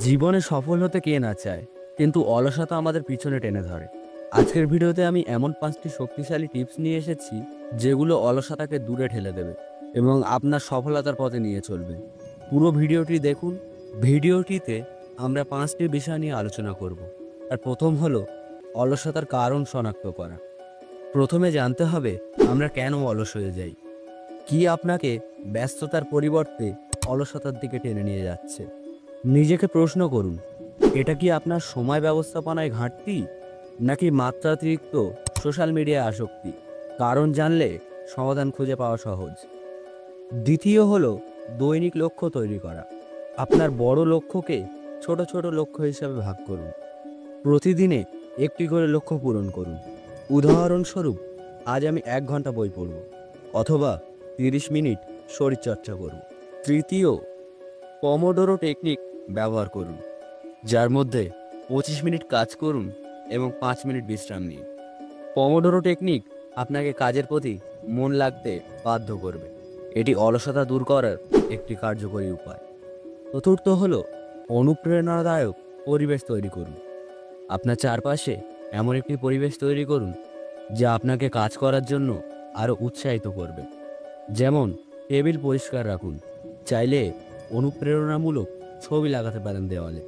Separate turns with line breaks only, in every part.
জীবনে সফল হতে কে না চায়, কিন্তু অলসতা আমাদের পিছনে টেনে ধরে। আজকের ভিডিওতে আমি এমন 5টি শক্তিশালী টিপস নিয়ে এসেছি যেগুলো অলসতাকে দূরে ঠেলে দেবে এবং আপনার সফলতার পথে নিয়ে চলবে। পুরো ভিডিওটি দেখুন। ভিডিওটিতে আমরা 5টি বিষয় নিয়ে আলোচনা করব। আর প্রথম হলো অলসতার কারণ শনাক্ত করা। প্রথমে জানতে হবে আমরা কেন অলস হয়ে যাই, কি আপনাকে ব্যস্ততার পরিবর্তে অলসতার দিকে টেনে নিয়ে যাচ্ছে। নিজেকে প্রশ্ন করুন, এটা কি আপনার সময় ব্যবস্থাপনায় ঘাটতি, নাকি মাত্রাতিরিক্ত সোশ্যাল মিডিয়ায় আসক্তি? কারণ জানলে সমাধান খুঁজে পাওয়া সহজ। দ্বিতীয় হলো দৈনিক লক্ষ্য তৈরি করা। আপনার বড় লক্ষ্যকে ছোট ছোট লক্ষ্য হিসাবে ভাগ করুন। প্রতিদিনে একটি করে লক্ষ্য পূরণ করুন। উদাহরণস্বরূপ, আজ আমি 1 ঘন্টা বই পড়ব, অথবা 30 মিনিট শরীরচর্চা করব। তৃতীয়, পমোডোরো টেকনিক ব্যবহার করুন, যার মধ্যে 25 মিনিট কাজ করুন এবং 5 মিনিট বিশ্রাম নিন। পমোডোরো টেকনিক আপনাকে কাজের প্রতি মন লাগতে বাধ্য করবে। এটি অলসতা দূর করার একটি কার্যকরী উপায়। চতুর্থ হলো অনুপ্রেরণাদায়ক পরিবেশ তৈরি করুন। আপনার চারপাশে এমন একটি পরিবেশ তৈরি করুন যা আপনাকে কাজ করার জন্য আরও উৎসাহিত করবে। যেমন, টেবিল পরিষ্কার রাখুন, চাইলে অনুপ্রেরণামূলক ছবি লাগাতে পারেন দেওয়ালে।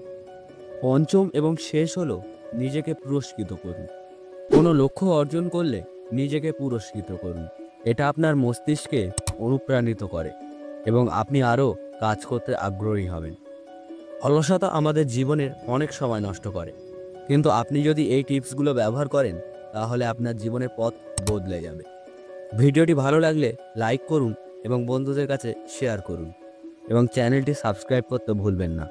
পঞ্চম এবং শেষ হলো নিজেকে পুরস্কৃত করুন। কোনো লক্ষ্য অর্জন করলে নিজেকে পুরস্কৃত করুন। এটা আপনার মস্তিষ্কে অনুপ্রাণিত করে এবং আপনি আরও কাজ করতে আগ্রহী হবেন। অলসতা আমাদের জীবনের অনেক সময় নষ্ট করে, কিন্তু আপনি যদি এই টিপসগুলো ব্যবহার করেন তাহলে আপনার জীবনের পথ বদলে যাবে। ভিডিওটি ভালো লাগলে লাইক করুন এবং বন্ধুদের কাছে শেয়ার করুন, এবং চ্যানেলটি সাবস্ক্রাইব করতে ভুলবেন না।